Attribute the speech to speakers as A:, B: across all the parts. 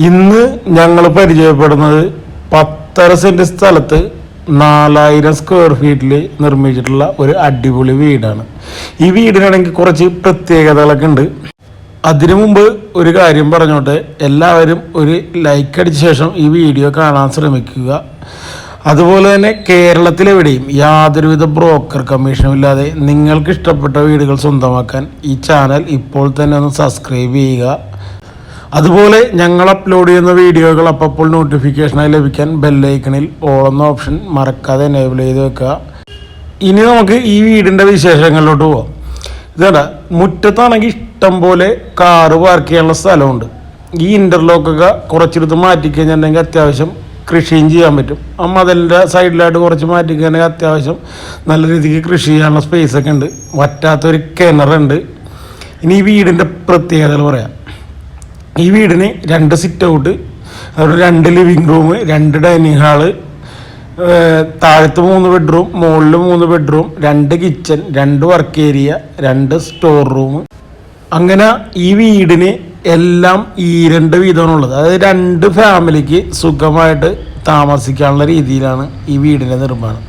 A: ഇന്ന് ഞങ്ങൾ പരിചയപ്പെടുന്നത് 10.5 സെന്റ് സ്ഥലത്ത് 4000 സ്ക്വയർ ഫീറ്റിൽ നിർമ്മിച്ചിട്ടുള്ള ഒരു അടിപൊളി വീടാണ്. ഈ വീടിനാണെങ്കിൽ കുറച്ച് പ്രത്യേകതകളൊക്കെ ഉണ്ട്. അതിനു മുമ്പ് ഒരു കാര്യം പറഞ്ഞോട്ടെ, എല്ലാവരും ഒരു ലൈക്ക് അടിച്ച ശേഷം ഈ വീഡിയോ കാണാൻ ശ്രമിക്കുക. അതുപോലെ തന്നെ കേരളത്തിലെവിടെയും യാതൊരുവിധ ബ്രോക്കർ കമ്മീഷനും ഇല്ലാതെ നിങ്ങൾക്ക് ഇഷ്ടപ്പെട്ട വീടുകൾ സ്വന്തമാക്കാൻ ഈ ചാനൽ ഇപ്പോൾ തന്നെ ഒന്ന് സബ്സ്ക്രൈബ് ചെയ്യുക. അതുപോലെ ഞങ്ങൾ അപ്ലോഡ് ചെയ്യുന്ന വീഡിയോകൾ അപ്പോൾ നോട്ടിഫിക്കേഷനായി ലഭിക്കാൻ ബെല്ലൈക്കണിൽ ഓൾ എന്ന ഓപ്ഷൻ മറക്കാതെ എനേബിൾ ചെയ്ത് വെക്കുക. ഇനി നമുക്ക് ഈ വീടിൻ്റെ വിശേഷങ്ങളിലോട്ട് പോവാം. ഇതേടാ, മുറ്റത്താണെങ്കിൽ ഇഷ്ടം പോലെ കാറ് പാർക്ക് ചെയ്യാനുള്ള സ്ഥലമുണ്ട്. ഈ ഇൻ്റർലോക്കൊക്കെ കുറച്ചെടുത്ത് മാറ്റിക്കഴിഞ്ഞിട്ടുണ്ടെങ്കിൽ അത്യാവശ്യം കൃഷിയും ചെയ്യാൻ പറ്റും. ആ മതിലിൻ്റെ സൈഡിലായിട്ട് കുറച്ച് മാറ്റിക്കഴിഞ്ഞാൽ അത്യാവശ്യം നല്ല രീതിക്ക് കൃഷി ചെയ്യാനുള്ള സ്പേസൊക്കെ ഉണ്ട്. വറ്റാത്തൊരു കിണറുണ്ട്. ഇനി ഈ വീടിൻ്റെ പ്രത്യേകതകൾ പറയാം. ഈ വീടിന് 2 സിറ്റ് ഔട്ട്, അതുപോലെ 2 ലിവിങ് റൂം, 2 ഡൈനിങ് ഹാള്, താഴത്ത് 3 ബെഡ്റൂം, മുകളിൽ 3 bedroom, 2 kitchen, 2 work area, 2 store room. അങ്ങനെ ഈ വീടിന് എല്ലാം ഈ 2 വീതമാണുള്ളത്. അതായത് 2 ഫാമിലിക്ക് സുഖമായിട്ട് താമസിക്കാനുള്ള രീതിയിലാണ് ഈ വീടിൻ്റെ നിർമ്മാണം.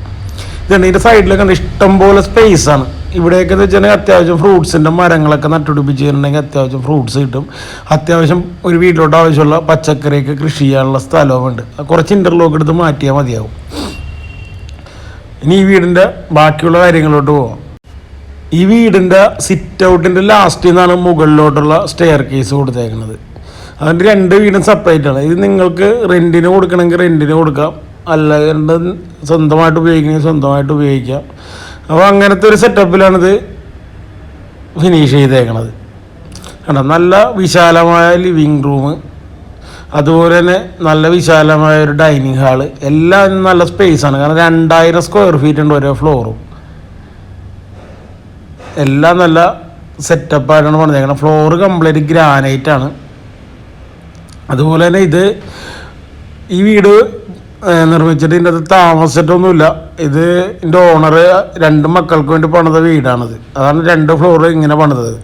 A: ഇതാണ് ഇതിൻ്റെ സൈഡിലൊക്കെ കണ്ട് ഇഷ്ടംപോലെ സ്പേസാണ്. ഇവിടെയൊക്കെ എന്ന് വെച്ചിട്ടുണ്ടെങ്കിൽ അത്യാവശ്യം ഫ്രൂട്ട്സിൻ്റെ മരങ്ങളൊക്കെ നട്ടുപിടിപ്പിച്ചിട്ടുണ്ടെങ്കിൽ അത്യാവശ്യം ഫ്രൂട്ട്സ് കിട്ടും. അത്യാവശ്യം ഒരു വീട്ടിലോട്ട് ആവശ്യമുള്ള പച്ചക്കറിയൊക്കെ കൃഷി ചെയ്യാനുള്ള സ്ഥലവുമുണ്ട്. കുറച്ച് ഇൻ്റർലോക്ക് എടുത്ത് മാറ്റിയാൽ മതിയാവും. ഇനി ഈ വീടിൻ്റെ ബാക്കിയുള്ള കാര്യങ്ങളിലോട്ട് പോവാം. ഈ വീടിൻ്റെ സിറ്റ് ഔട്ടിൻ്റെ ലാസ്റ്റിൽ നിന്നാണ് മുകളിലോട്ടുള്ള സ്റ്റെയർ കേസ് കൊടുത്തേക്കുന്നത്. അതിൻ്റെ 2 വീടും സെപ്പറേറ്റ് ആണ്. ഇത് നിങ്ങൾക്ക് റെൻറ്റിന് കൊടുക്കണമെങ്കിൽ റെൻറ്റിന് കൊടുക്കാം, അല്ലാണ്ട് സ്വന്തമായിട്ട് ഉപയോഗിക്കണമെങ്കിൽ സ്വന്തമായിട്ട് ഉപയോഗിക്കാം. അപ്പോൾ അങ്ങനത്തെ ഒരു സെറ്റപ്പിലാണിത് ഫിനിഷ് ചെയ്തേക്കണത്. കണ്ടോ, നല്ല വിശാലമായ ലിവിങ് റൂം, അതുപോലെ തന്നെ നല്ല വിശാലമായ ഒരു ഡൈനിങ് ഹാള്, എല്ലാം നല്ല സ്പേസാണ്. കാരണം 2000 സ്ക്വയർ ഫീറ്റ് ഉണ്ട് ഓരോ ഫ്ലോറും. എല്ലാം നല്ല സെറ്റപ്പായിട്ടാണ് പണിതേക്കുന്നത്. ഫ്ലോറ് കംപ്ലീറ്റ് ഗ്രാനൈറ്റ് ആണ്. അതുപോലെ തന്നെ ഈ വീട് നിർമ്മിച്ചിട്ട് ഇതിൻ്റെ അത് താമസിച്ചിട്ടൊന്നുമില്ല. ഇതിൻ്റെ ഓണർ 2 മക്കൾക്ക് വേണ്ടി പണിത വീടാണിത്. അതാണ് 2 ഫ്ലോറ് ഇങ്ങനെ പണിതത്.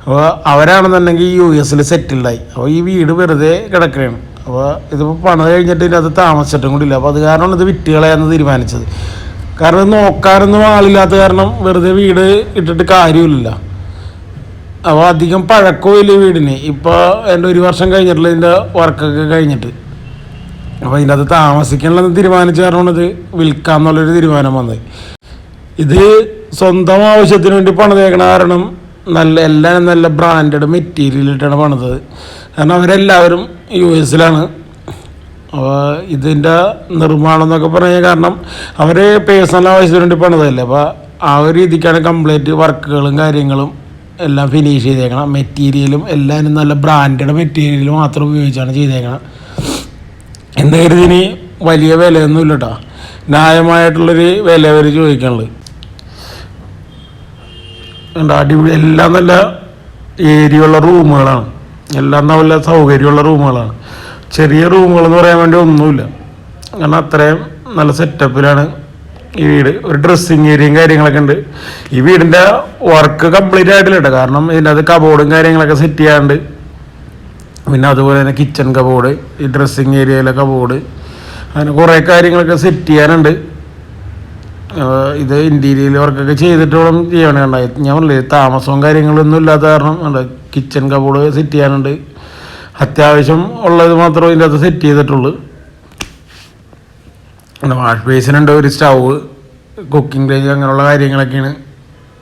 A: അപ്പോൾ അവരാണെന്നുണ്ടെങ്കിൽ US സെറ്റിൽഡായി. അപ്പോൾ ഈ വീട് വെറുതെ കിടക്കുകയാണ്. അപ്പോൾ ഇതിപ്പോൾ പണിത് കഴിഞ്ഞിട്ട് ഇതിൻ്റെ അത് താമസിച്ചിട്ടും കൂടിയില്ല. അപ്പോൾ അത് കാരണമാണ് ഇത് വിറ്റ് കളയാന്ന് തീരുമാനിച്ചത്. കാരണം ഇത് നോക്കാനൊന്നും ആളില്ലാത്ത കാരണം വെറുതെ വീട് ഇട്ടിട്ട് കാര്യമില്ല. അപ്പോൾ അധികം പഴക്കമില്ല വീടിന്. ഇപ്പോൾ എൻ്റെ 1 വർഷം കഴിഞ്ഞിട്ടുള്ള ഇതിൻ്റെ വർക്കൊക്കെ കഴിഞ്ഞിട്ട്. അപ്പോൾ ഇതിൻ്റെ അത് താമസിക്കാനുള്ളത് തീരുമാനിച്ച കാരണമാണ് ഇത് വിൽക്കാമെന്നുള്ളൊരു തീരുമാനം വന്നത്. ഇത് സ്വന്തം ആവശ്യത്തിന് വേണ്ടി പണിതേക്കണ കാരണം എല്ലാം നല്ല ബ്രാൻഡഡ് മെറ്റീരിയലിട്ടാണ് പണിതത്. കാരണം അവരെല്ലാവരും US അപ്പോൾ ഇതിൻ്റെ നിർമ്മാണം എന്നൊക്കെ പറഞ്ഞ കാരണം അവർ പേഴ്സണൽ ആവശ്യത്തിന് വേണ്ടി പണിതല്ലേ. അപ്പോൾ ആ ഒരു രീതിക്കാണ് കംപ്ലീറ്റ് വർക്കുകളും കാര്യങ്ങളും എല്ലാം ഫിനിഷ് ചെയ്തേക്കണം. മെറ്റീരിയലും എല്ലാവരും നല്ല ബ്രാൻഡഡ് മെറ്റീരിയൽ മാത്രം ഉപയോഗിച്ചാണ് ചെയ്തേക്കണം. എന്തായാലും ഇതിന് വലിയ വിലയൊന്നും ഇല്ല കേട്ടോ. ന്യായമായിട്ടുള്ളൊരു വില അവർ ചോദിക്കാനുള്ളത്. അടിപൊളി, എല്ലാം നല്ല ഏരിയുള്ള റൂമുകളാണ്. എല്ലാം നല്ല സൗകര്യമുള്ള റൂമുകളാണ്. ചെറിയ റൂമുകളെന്ന് പറയാൻ വേണ്ടി ഒന്നുമില്ല. കാരണം അത്രയും നല്ല സെറ്റപ്പിലാണ് ഈ വീട്. ഒരു ഡ്രസ്സിങ് ഏരിയയും കാര്യങ്ങളൊക്കെ ഉണ്ട്. ഈ വീടിൻ്റെ വർക്ക് കംപ്ലീറ്റ് ആയിട്ടില്ല കേട്ടോ. കാരണം ഇതിൻ്റെ അത് കബോർഡും കാര്യങ്ങളൊക്കെ സെറ്റ് ചെയ്യാണ്ട്, പിന്നെ അതുപോലെ തന്നെ കിച്ചൺ കബോർഡ്, ഈ ഡ്രസ്സിങ് ഏരിയയിലെ കബോർഡ്, അങ്ങനെ കുറേ കാര്യങ്ങളൊക്കെ സെറ്റ് ചെയ്യാനുണ്ട്. ഇത് ഇൻറ്റീരിയൽ വർക്കൊക്കെ ചെയ്തിട്ടോളം ചെയ്യണുണ്ടായി. ഞാൻ പറഞ്ഞില്ലേ, താമസവും കാര്യങ്ങളൊന്നും ഇല്ലാത്ത കാരണം കിച്ചൺ കബോർഡ് സെറ്റ് ചെയ്യാനുണ്ട്. അത്യാവശ്യം ഉള്ളത് മാത്രമേ ഇതിൻ്റെ അത് സെറ്റ് ചെയ്തിട്ടുള്ളൂ. വാഷ് ബേസിനുണ്ട്, ഒരു സ്റ്റൗവ്, കുക്കിംഗ് റേഞ്ച്, അങ്ങനെയുള്ള കാര്യങ്ങളൊക്കെയാണ്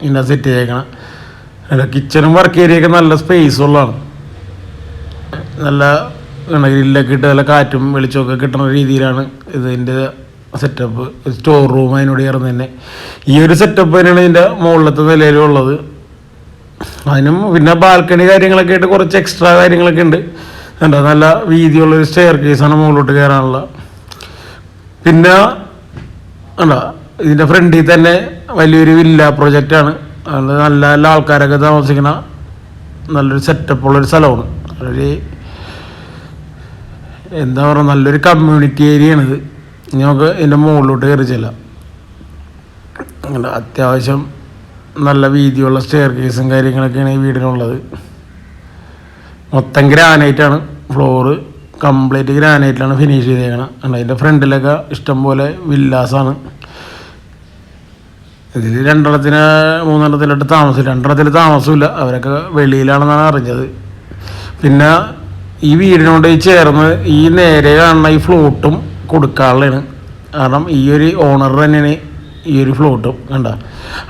A: ഇതിൻ്റെ സെറ്റ് ചെയ്തേക്കണം. കിച്ചണും വർക്ക് ഏരിയയൊക്കെ നല്ല സ്പേസ് ഉള്ളതാണ്. നല്ല ഗ്രില്ലൊക്കെ ഇട്ട് നല്ല കാറ്റും വെളിച്ചമൊക്കെ കിട്ടുന്ന രീതിയിലാണ് ഇതിൻ്റെ സെറ്റപ്പ്. സ്റ്റോർ റൂം അതിനോട് ചേർന്ന് തന്നെ ഈ ഒരു സെറ്റപ്പ് തന്നെയാണ് ഇതിൻ്റെ മുകളിലത്തെ നിലയിലുള്ളത്. അതിനും പിന്നെ ബാൽക്കണി കാര്യങ്ങളൊക്കെ ആയിട്ട് കുറച്ച് എക്സ്ട്രാ കാര്യങ്ങളൊക്കെ ഉണ്ട്. നല്ല വീതിയുള്ളൊരു സ്റ്റെയർ കേസാണ് മുകളിലോട്ട് കയറാനുള്ള. പിന്നെ ഇതിൻ്റെ ഫ്രണ്ടിൽ തന്നെ വലിയൊരു വില്ല പ്രൊജക്റ്റാണ്. അത് നല്ല നല്ല ആൾക്കാരൊക്കെ താമസിക്കുന്ന നല്ലൊരു സെറ്റപ്പുള്ളൊരു സ്ഥലമാണ്. ഒരു എന്താ പറയുക, നല്ലൊരു കമ്മ്യൂണിറ്റി ഏരിയയാണിത്. നമുക്ക് ഇതിൻ്റെ മുകളിലോട്ട് കയറി ചെല്ലാം. അത്യാവശ്യം നല്ല വീതിയുള്ള സ്റ്റെയർ കേസും കാര്യങ്ങളൊക്കെയാണ് ഈ വീടിനുള്ളത്. മൊത്തം ഗ്രാനൈറ്റാണ് ഫ്ലോറ്. കംപ്ലീറ്റ് ഗ്രാനൈറ്റിലാണ് ഫിനിഷ് ചെയ്തേക്കണം. അതിൻ്റെ ഫ്രണ്ടിലൊക്കെ ഇഷ്ടംപോലെ വില്ലാസാണ്. ഇതിൽ 2 3 താമസമില്ല, 2 താമസമില്ല, അവരൊക്കെ വെളിയിലാണെന്നാണ് അറിഞ്ഞത്. പിന്നെ ഈ വീടിനോട് ചേർന്ന് ഈ നേരെ കാണുന്ന ഈ ഫ്ലോട്ടും കൊടുക്കാനുള്ളതാണ്. കാരണം ഈ ഒരു ഓണർ തന്നെയാണ് ഈ ഒരു ഫ്ലോട്ടും. കണ്ട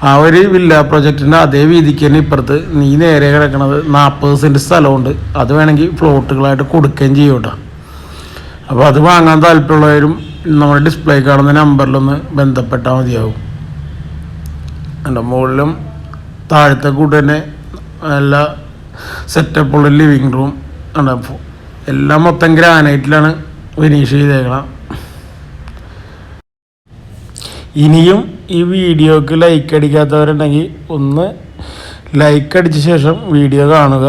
A: ആ ഒരു വില്ല പ്രൊജക്റ്റിൻ്റെ അതേ വീതിക്ക് തന്നെ ഇപ്പുറത്ത് നീ നേരെ കിടക്കുന്നത് 40 സെൻറ്റ് സ്ഥലമുണ്ട്. അത് വേണമെങ്കിൽ ഫ്ലോട്ടുകളായിട്ട് കൊടുക്കുകയും ചെയ്യും കേട്ടോ. അപ്പോൾ അത് വാങ്ങാൻ താല്പര്യമുള്ളവരും നമ്മുടെ ഡിസ്പ്ലേ കാണുന്ന നമ്പറിലൊന്ന് ബന്ധപ്പെട്ടാൽ മതിയാവും. എൻ്റെ മുകളിലും താഴത്തെ കൂട്ട് തന്നെ എല്ലാ സെറ്റപ്പുള്ള ലിവിങ് റൂം ഉണ്ട്. എല്ലാം മൊത്തം ഗ്രാനൈറ്റിലാണ് ഫിനിഷ് ചെയ്തേക്കണം. ഇനിയും ഈ വീഡിയോക്ക് ലൈക്ക് അടിക്കാത്തവരുണ്ടെങ്കിൽ ഒന്ന് ലൈക്ക് അടിച്ച ശേഷം വീഡിയോ കാണുക.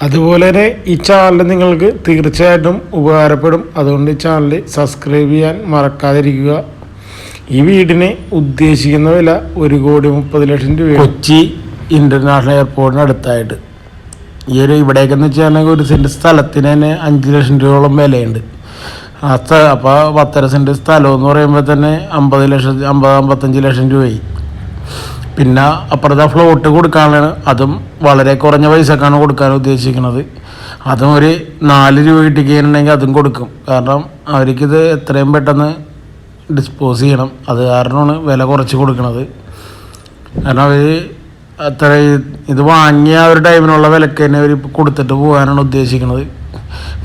A: അതുപോലെ തന്നെ ഈ ചാനൽ നിങ്ങൾക്ക് തീർച്ചയായിട്ടും ഉപകാരപ്പെടും. അതുകൊണ്ട് ഈ ചാനൽ സബ്സ്ക്രൈബ് ചെയ്യാൻ മറക്കാതിരിക്കുക. ഈ വീടിന് ഉദ്ദേശിക്കുന്ന വില 1,30,00,000 രൂപ. കൊച്ചി ഇൻ്റർനാഷണൽ എയർപോർട്ടിന് അടുത്തായിട്ട്. ഈ ഒരു ഇവിടേക്കെന്ന് വെച്ചാൽ 1 സെൻറ്റ് സ്ഥലത്തിന് തന്നെ 5 ലക്ഷം രൂപയോളം വിലയുണ്ട്. അപ്പോൾ 10 സെൻറ്റ് സ്ഥലം എന്ന് പറയുമ്പോൾ തന്നെ 50-55 ലക്ഷം രൂപയായി. പിന്നെ അപ്പുറത്തെ ഫ്ലോട്ട് കൊടുക്കാനാണ്, അതും വളരെ കുറഞ്ഞ പൈസക്കാണ് കൊടുക്കാൻ ഉദ്ദേശിക്കുന്നത്. അതും ഒരു 4 രൂപ കിട്ടിക്കഴിഞ്ഞിട്ടുണ്ടെങ്കിൽ അതും കൊടുക്കും. കാരണം അവർക്കിത് എത്രയും പെട്ടെന്ന് ഡിസ്പോസ് ചെയ്യണം. അത് കാരണമാണ് വില കുറച്ച് കൊടുക്കുന്നത്. കാരണം അവർ അത്ര ഇത് വാങ്ങിയ ഒരു ടൈമിനുള്ള വിലക്ക് തന്നെ അവർ കൊടുത്തിട്ട് പോകാനാണ് ഉദ്ദേശിക്കുന്നത്.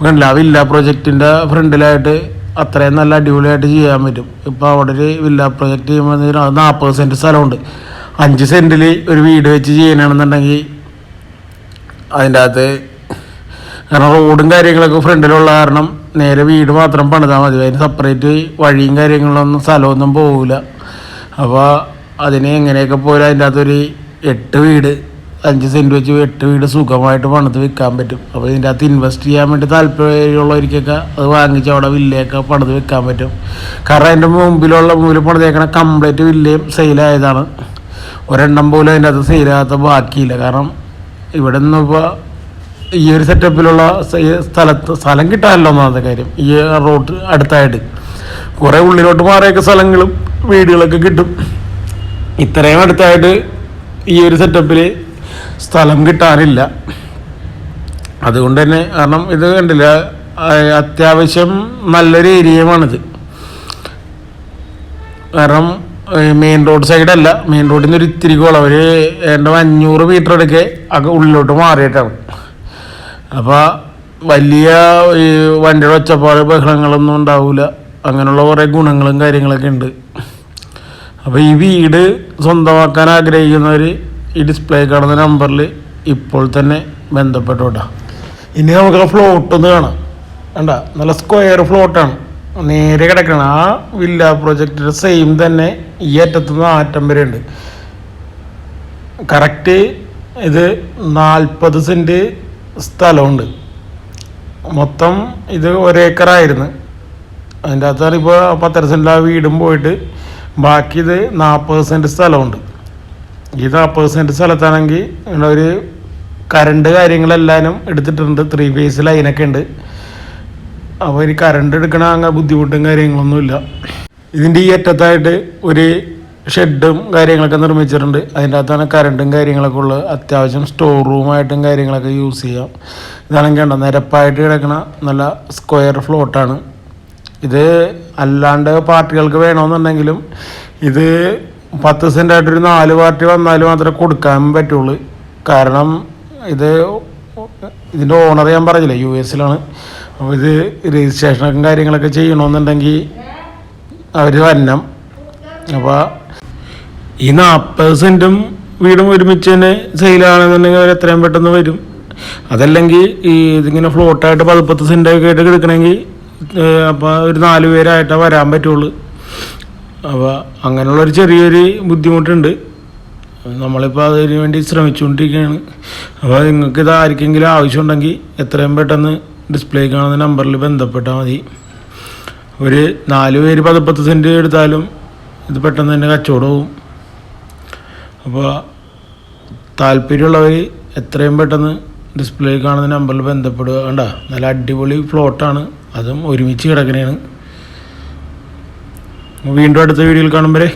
A: കണ്ടില്ല, വില്ല പ്രൊജക്റ്റിൻ്റെ ഫ്രണ്ടിലായിട്ട് അത്രയും നല്ല അടിപൊളിയായിട്ട് ചെയ്യാൻ പറ്റും. ഇപ്പോൾ അവിടെ ഒരു വില്ല പ്രൊജക്റ്റ് ചെയ്യുമ്പോൾ അത് 40 സെൻറ്റ് സ്ഥലമുണ്ട്. 5 സെൻറ്റിൽ ഒരു വീട് വെച്ച് ചെയ്യണമെന്നുണ്ടെങ്കിൽ അതിൻ്റെ അകത്ത് കാരണം റോഡും കാര്യങ്ങളൊക്കെ ഫ്രണ്ടിലുള്ള കാരണം നേരെ വീട് മാത്രം പണിതാൽ മതി. അതിന് സെപ്പറേറ്റ് വഴിയും കാര്യങ്ങളൊന്നും സ്ഥലമൊന്നും പോകില്ല. അപ്പോൾ അതിന് എങ്ങനെയൊക്കെ പോലും അതിൻ്റെ അകത്തൊരു 8 വീട് 5 സെൻറ്റ് വെച്ച് 8 വീട് സുഖമായിട്ട് പണിത് വിൽക്കാൻ പറ്റും. അപ്പോൾ ഇതിൻ്റെ അകത്ത് ഇൻവെസ്റ്റ് ചെയ്യാൻ വേണ്ടി താല്പര്യമുള്ളവർക്കൊക്കെ അത് വാങ്ങിച്ച് അവിടെ വില്ലയൊക്കെ പണിത് വിൽക്കാൻ പറ്റും. കാരണം അതിൻ്റെ മുമ്പിൽ പണിതേക്കണ കംപ്ലീറ്റ് വില്ലയും സെയിലായതാണ്. ഒരെണ്ണം പോലും അതിൻ്റെ അകത്ത് സെയിലാകാത്ത ബാക്കിയില്ല. കാരണം ഇവിടെ നിന്ന് ഇപ്പോൾ ഈ ഒരു സെറ്റപ്പിലുള്ള സ്ഥലം കിട്ടാനല്ലോ ഒന്നാമത്തെ കാര്യം. ഈ റോഡ് അടുത്തായിട്ട് കുറേ ഉള്ളിലോട്ട് മാറിയൊക്കെ സ്ഥലങ്ങളും വീടുകളൊക്കെ കിട്ടും. ഇത്രയും അടുത്തായിട്ട് ഈ ഒരു സെറ്റപ്പിൽ സ്ഥലം കിട്ടാനില്ല. അതുകൊണ്ട് തന്നെ കാരണം ഇത് കണ്ടില്ല, അത്യാവശ്യം നല്ലൊരു ഏരിയയുമാണിത്. കാരണം മെയിൻ റോഡ് സൈഡല്ല, മെയിൻ റോഡിൽ നിന്ന് ഒരു ഇത്തിരി കോളം ഒരു 500 മീറ്റർ എടുക്കെ ഉള്ളിലോട്ട് മാറിയിട്ടാണ്. അപ്പോൾ വലിയ ഈ വണ്ടിയുടെ ഒച്ചപ്പാട് ബഹളങ്ങളൊന്നും ഉണ്ടാവില്ല. അങ്ങനെയുള്ള കുറേ ഗുണങ്ങളും കാര്യങ്ങളൊക്കെ ഉണ്ട്. അപ്പോൾ ഈ വീട് സ്വന്തമാക്കാൻ ആഗ്രഹിക്കുന്നവർ ഈ ഡിസ്പ്ലേ കാണുന്ന നമ്പറിൽ ഇപ്പോൾ തന്നെ ബന്ധപ്പെട്ടോട്ടാ. ഇനി നമുക്ക് ഫ്ലോട്ടൊന്ന് കാണാം. വേണ്ട, നല്ല സ്ക്വയർ ഫ്ലോട്ടാണ് നേരെ കിടക്കണം. ആ വില്ല പ്രൊജക്റ്റിൻ്റെ സെയിം തന്നെ ഈ അറ്റത്തുനിന്ന് ആറ്റം വരെ ഉണ്ട്. കറക്റ്റ് ഇത് 40 സെൻറ്റ് സ്ഥലമുണ്ട്. മൊത്തം ഇത് 1 ഏക്കറായിരുന്നു. അതിൻ്റെ അകത്താണ് ഇപ്പോൾ 10 സെൻറ്റിൽ ആ വീടും പോയിട്ട് ബാക്കി ഇത് 40 സെൻറ്റ് സ്ഥലമുണ്ട്. ഈ 40 സെൻറ്റ് സ്ഥലത്താണെങ്കിൽ ഒരു കറണ്ട് കാര്യങ്ങളെല്ലാവരും എടുത്തിട്ടുണ്ട്. 3 ഫേസ് ലൈനൊക്കെ ഉണ്ട്. അപ്പോൾ ഈ കറണ്ട് എടുക്കണ അങ്ങനെ ബുദ്ധിമുട്ടും കാര്യങ്ങളൊന്നുമില്ല. ഇതിൻ്റെ ഈ അറ്റത്തായിട്ട് ഒരു ഷെഡും കാര്യങ്ങളൊക്കെ നിർമ്മിച്ചിട്ടുണ്ട്. അതിൻ്റെ അകത്താണ് കറണ്ടും കാര്യങ്ങളൊക്കെ ഉള്ളത്. അത്യാവശ്യം സ്റ്റോർ റൂമായിട്ടും കാര്യങ്ങളൊക്കെ യൂസ് ചെയ്യാം. ഇതാണെങ്കിൽ കണ്ടോ, നിരപ്പായിട്ട് കിടക്കണ നല്ല സ്ക്വയർ ഫ്ലോട്ടാണ്. ഇത് അല്ലാണ്ട് പാർട്ടികൾക്ക് വേണമെന്നുണ്ടെങ്കിലും ഇത് 10 സെൻറ്റായിട്ടൊരു 4 പാർട്ടി വന്നാൽ മാത്രമേ കൊടുക്കാൻ പറ്റുള്ളൂ. കാരണം ഇതിൻ്റെ ഓണർ ഞാൻ പറഞ്ഞില്ലേ US-ലാണ്. അപ്പോൾ ഇത് രജിസ്ട്രേഷനൊക്കെ കാര്യങ്ങളൊക്കെ ചെയ്യണമെന്നുണ്ടെങ്കിൽ അവർ വരണം. അപ്പോൾ ഈ 40 സെൻറ്റും വീടും ഒരുമിച്ച് തന്നെ സെയിലാണെന്നുണ്ടെങ്കിൽ അവർ എത്രയും പെട്ടെന്ന് വരും. അതല്ലെങ്കിൽ ഈ ഇതിങ്ങനെ ഫ്ലോട്ടായിട്ട് 10 സെൻറ്റൊക്കെ ആയിട്ട് എടുക്കണമെങ്കിൽ അപ്പോൾ ഒരു 4 പേരായിട്ടേ വരാൻ പറ്റുള്ളൂ. അപ്പോൾ അങ്ങനെയുള്ളൊരു ചെറിയൊരു ബുദ്ധിമുട്ടുണ്ട്. നമ്മളിപ്പോൾ അതിന് വേണ്ടി ശ്രമിച്ചുകൊണ്ടിരിക്കുകയാണ്. അപ്പോൾ നിങ്ങൾക്ക് ഇത് ആർക്കെങ്കിലും ആവശ്യമുണ്ടെങ്കിൽ എത്രയും പെട്ടെന്ന് ഡിസ്പ്ലേ കാണുന്ന നമ്പറിൽ ബന്ധപ്പെട്ടാൽ മതി. ഒരു 4 പേര് 10 സെൻറ്റ് എടുത്താലും ഇത് പെട്ടെന്ന് തന്നെ കച്ചവടവും. അപ്പോൾ താല്പര്യമുള്ളവർ എത്രയും പെട്ടെന്ന് ഡിസ്പ്ലേ കാണുന്ന നമ്പറിൽ ബന്ധപ്പെടുക. കണ്ട നല്ല അടിപൊളി പ്ലോട്ടാണ്, അതും ഒരുമിച്ച് കിടക്കണേണ്. വീണ്ടും അടുത്ത വീഡിയോയിൽ കാണും വരെ